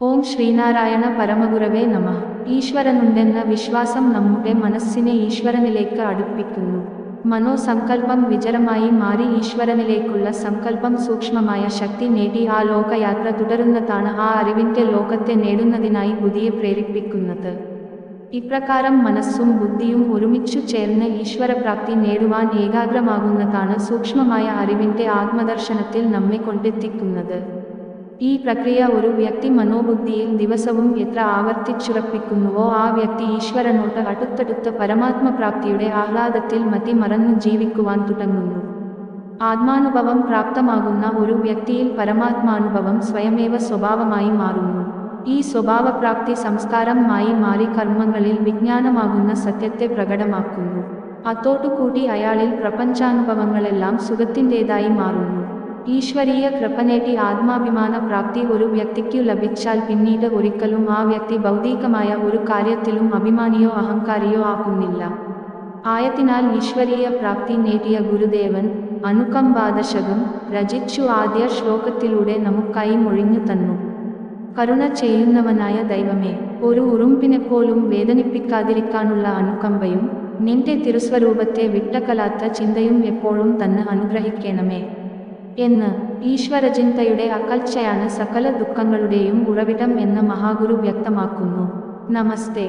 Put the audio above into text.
ഓം ശ്രീനാരായണ പരമഗുരവേ നമഃ. ഈശ്വരനുണ്ടെന്ന വിശ്വാസം നമ്മുടെ മനസ്സിനെ ഈശ്വരനിലേക്ക് അടുപ്പിക്കുന്നു. മനോസങ്കല്പം വിചാരമായി മാറി ഈശ്വരനിലേക്കുള്ള സങ്കല്പം സൂക്ഷ്മമായ ശക്തി നേടി ആ ലോകയാത്ര തുടരുന്നതാണ് ആ അറിവിന്റെ ലോകത്തെ നേടുന്നതിനായി ബുദ്ധിയെ പ്രേരിപ്പിക്കുന്നത്. ഇപ്രകാരം മനസ്സും ബുദ്ധിയും ഒരുമിച്ചു ചേർന്ന് ഈശ്വരപ്രാപ്തി നേടുവാൻ ഏകാഗ്രമാകുന്നതാണ് സൂക്ഷ്മമായ അറിവിന്റെ ആത്മദർശനത്തിൽ നമ്മെ കൊണ്ടെത്തിക്കുന്നത്. ഈ പ്രക്രിയ ഒരു വ്യക്തി മനോബുദ്ധിയിൽ ദിവസവും എത്ര ആവർത്തിച്ചുറപ്പിക്കുന്നുവോ ആ വ്യക്തി ഈശ്വരനോട്ട് അടുത്തടുത്ത പരമാത്മപ്രാപ്തിയുടെ ആഹ്ലാദത്തിൽ മതി മറന്നു ജീവിക്കുവാൻ തുടങ്ങുന്നു. ആത്മാനുഭവം പ്രാപ്തമാകുന്ന ഒരു വ്യക്തിയിൽ പരമാത്മാനുഭവം സ്വയമേവ സ്വഭാവമായി മാറുന്നു. ഈ സ്വഭാവപ്രാപ്തി സംസ്കാരമായി മാറി കർമ്മങ്ങളിൽ വിജ്ഞാനമാകുന്ന സത്യത്തെ പ്രകടമാക്കുന്നു. അതോടുകൂടി അയാളിൽ പ്രപഞ്ചാനുഭവങ്ങളെല്ലാം സുഖത്തിൻ്റെതായി മാറുന്നു. ഈശ്വരീയ കൃപനേടി ആത്മാഭിമാന പ്രാപ്തി ഒരു വ്യക്തിക്കു ലഭിച്ചാൽ പിന്നീട് ഒരിക്കലും ആ വ്യക്തി ഭൗതികമായ ഒരു കാര്യത്തിലും അഭിമാനിയോ അഹങ്കാരിയോ ആകുന്നില്ല. ആയതിനാൽ ഈശ്വരീയ പ്രാപ്തി നേടിയ ഗുരുദേവൻ അനുകമ്പാദശകം രചിച്ചു ആദ്യ ശ്ലോകത്തിലൂടെ നമുക്കായി മൊഴിഞ്ഞു തന്നു. കരുണ ചെയ്യുന്നവനായ ദൈവമേ, ഒരു ഉറുമ്പിനെപ്പോലും വേദനിപ്പിക്കാതിരിക്കാനുള്ള അനുകമ്പയും നിന്റെ തിരുസ്വരൂപത്തെ വിട്ടകലാത്ത ചിന്തയും എപ്പോഴും തന്നെ അനുഗ്രഹിക്കണമേ എന്ന് ഈശ്വരചിന്തയുടെ അകൽച്ചയാണ് സകല ദുഃഖങ്ങളുടെയും ഉറവിടം എന്ന് മഹാഗുരു വ്യക്തമാക്കുന്നു. നമസ്തേ.